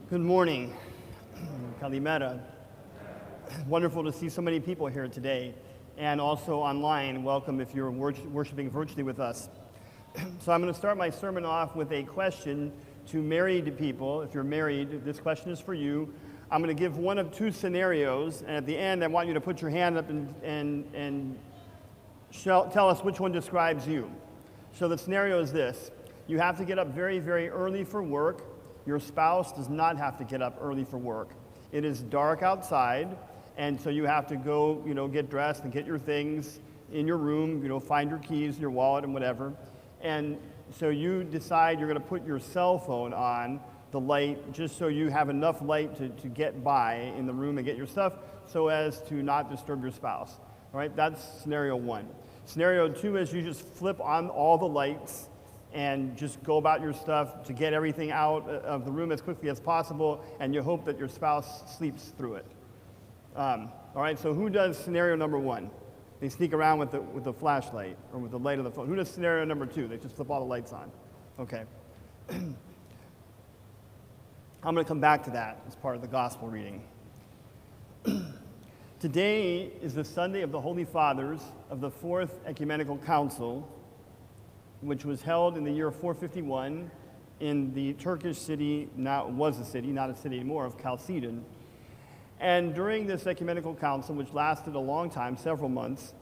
Good morning, Kalimera. Wonderful to see so many people here today, and also online. Welcome if you're worshiping virtually with us. So I'm going to start my sermon off with a question to married people. If you're married, this question is for you. I'm going to give one of two scenarios, and at the end I want you to put your hand up and tell us which one describes you. So the scenario is this. You have to get up very, very early for work. Your spouse does not have to get up early for work. It is dark outside, and so you have to go, get dressed and get your things in your room, find your keys, your wallet, and whatever. And so you decide you're going to put your cell phone on the light just so you have enough light to get by in the room and get your stuff so as to not disturb your spouse. All right, that's scenario one. Scenario two is you just flip on all the lights and just go about your stuff to get everything out of the room as quickly as possible, and you hope that your spouse sleeps through it. All right, so who does scenario number one? They sneak around with the flashlight or with the light of the phone. Who does scenario number two? They just flip all the lights on. Okay. I'm going to come back to that as part of the gospel reading. Today is the Sunday of the Holy Fathers of the Fourth Ecumenical Council, which was held in the year 451 in the Turkish city, was a city, not a city anymore, of Chalcedon. And during this ecumenical council, which lasted a long time, several months,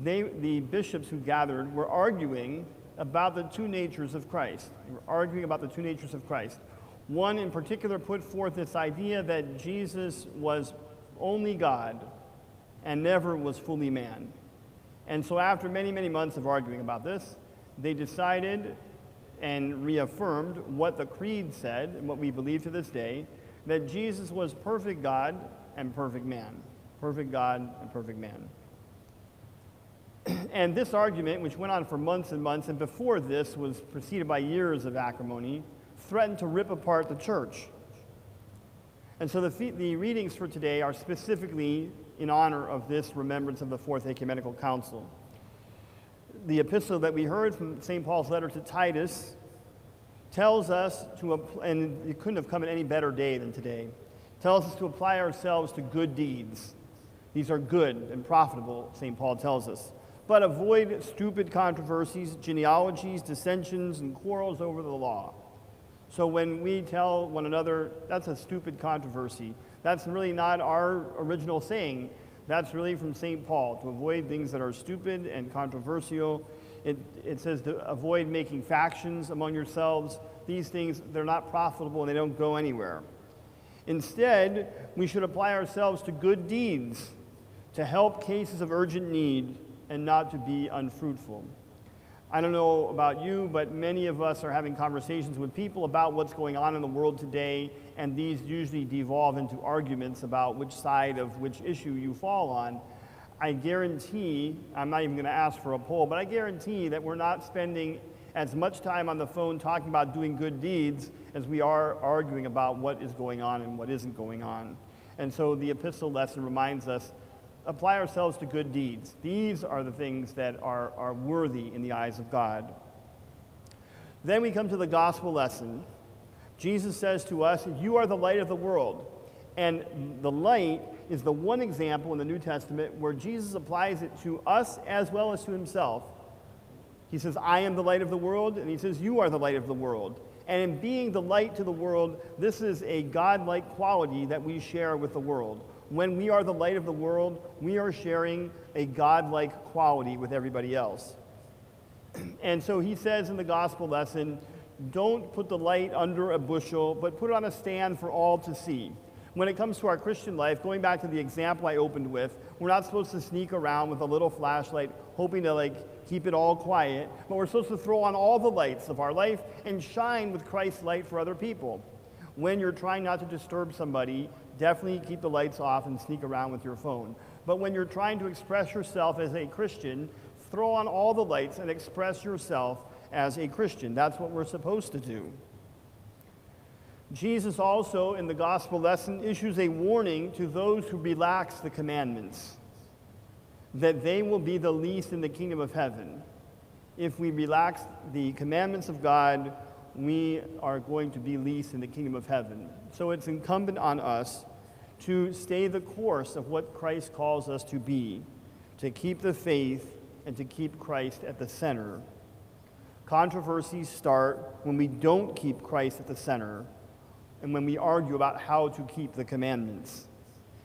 the bishops who gathered were arguing about the two natures of Christ. They were arguing about the two natures of Christ. One in particular put forth this idea that Jesus was only God and never was fully man. And so after many, many months of arguing about this, they decided and reaffirmed what the Creed said and what we believe to this day, that Jesus was perfect God and perfect man. Perfect God and perfect man. And this argument, which went on for months and months, and before this was preceded by years of acrimony, threatened to rip apart the church. And so the readings for today are specifically in honor of this remembrance of the Fourth Ecumenical Council. The epistle that we heard from St. Paul's letter to Titus tells us and it couldn't have come at any better day than today, tells us to apply ourselves to good deeds. These are good and profitable, St. Paul tells us. But avoid stupid controversies, genealogies, dissensions, and quarrels over the law. So when we tell one another, that's a stupid controversy, that's really not our original saying. That's really from St. Paul, to avoid things that are stupid and controversial. It says to avoid making factions among yourselves. These things, they're not profitable and they don't go anywhere. Instead, we should apply ourselves to good deeds, to help cases of urgent need and not to be unfruitful. I don't know about you, but many of us are having conversations with people about what's going on in the world today, and these usually devolve into arguments about which side of which issue you fall on. I guarantee, I'm not even going to ask for a poll, but I guarantee that we're not spending as much time on the phone talking about doing good deeds as we are arguing about what is going on and what isn't going on. And so the epistle lesson reminds us, apply ourselves to good deeds. These are the things that are worthy in the eyes of God. Then we come to the gospel lesson. Jesus says to us, you are the light of the world. And the light is the one example in the New Testament where Jesus applies it to us as well as to himself. He says, I am the light of the world, and he says, you are the light of the world. And in being the light to the world, this is a God-like quality that we share with the world. When we are the light of the world, we are sharing a God-like quality with everybody else. And so he says in the gospel lesson, don't put the light under a bushel, but put it on a stand for all to see. When it comes to our Christian life, going back to the example I opened with, we're not supposed to sneak around with a little flashlight, hoping to keep it all quiet, but we're supposed to throw on all the lights of our life and shine with Christ's light for other people. When you're trying not to disturb somebody, definitely keep the lights off and sneak around with your phone. But when you're trying to express yourself as a Christian, throw on all the lights and express yourself as a Christian. That's what we're supposed to do. Jesus also, in the gospel lesson, issues a warning to those who relax the commandments, that they will be the least in the kingdom of heaven. If we relax the commandments of God, we are going to be least in the kingdom of heaven. So it's incumbent on us to stay the course of what Christ calls us to be, to keep the faith and to keep Christ at the center. Controversies start when we don't keep Christ at the center and when we argue about how to keep the commandments.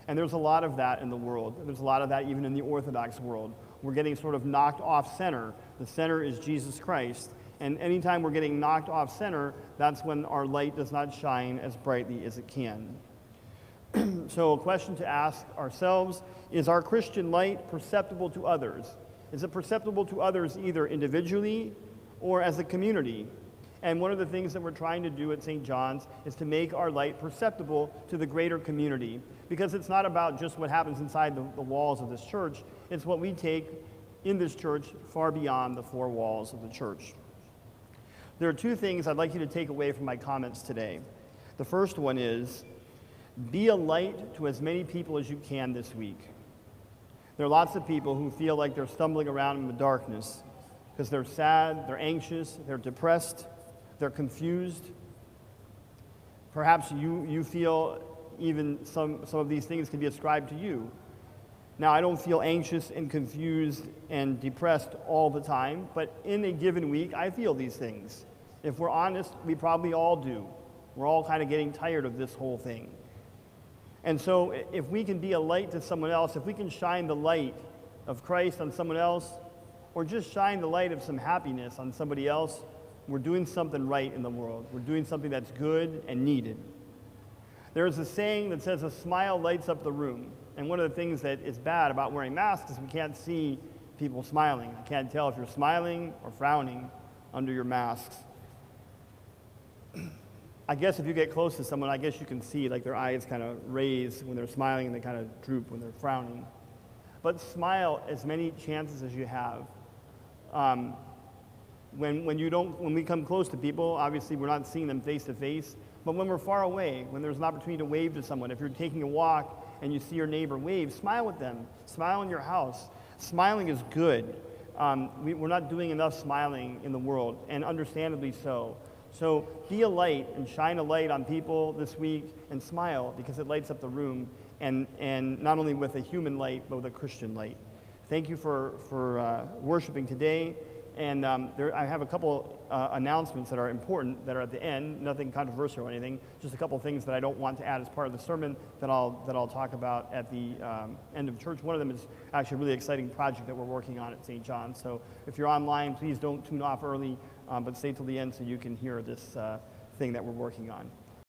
And there's a lot of that in the world. There's a lot of that even in the Orthodox world. We're getting sort of knocked off center. The center is Jesus Christ. And anytime we're getting knocked off center, that's when our light does not shine as brightly as it can. So a question to ask ourselves, is our Christian light perceptible to others? Is it perceptible to others either individually or as a community? And one of the things that we're trying to do at St. John's is to make our light perceptible to the greater community, because it's not about just what happens inside the walls of this church, it's what we take in this church far beyond the four walls of the church. There are two things I'd like you to take away from my comments today. The first one is, be a light to as many people as you can this week. There are lots of people who feel like they're stumbling around in the darkness because they're sad, they're anxious, they're depressed, they're confused. Perhaps you feel even some of these things can be ascribed to you. Now, I don't feel anxious and confused and depressed all the time, but in a given week, I feel these things. If we're honest, we probably all do. We're all kind of getting tired of this whole thing. And so if we can be a light to someone else, if we can shine the light of Christ on someone else, or just shine the light of some happiness on somebody else, we're doing something right in the world. We're doing something that's good and needed. There's a saying that says a smile lights up the room. And one of the things that is bad about wearing masks is we can't see people smiling. You can't tell if you're smiling or frowning under your masks. I guess if you get close to someone, I guess you can see like their eyes kind of raise when they're smiling and they kind of droop when they're frowning. But smile as many chances as you have. When we come close to people, obviously we're not seeing them face to face, but when we're far away, when there's an opportunity to wave to someone, if you're taking a walk and you see your neighbor wave, smile with them. Smile in your house. Smiling is good. We're not doing enough smiling in the world, and understandably so. So be a light and shine a light on people this week and smile, because it lights up the room, and not only with a human light, but with a Christian light. Thank you for worshiping today. And I have a couple announcements that are important that are at the end, nothing controversial or anything, just a couple things that I don't want to add as part of the sermon that I'll talk about at the end of church. One of them is actually a really exciting project that we're working on at St. John's. So if you're online, please don't tune off early, but stay till the end so you can hear this thing that we're working on.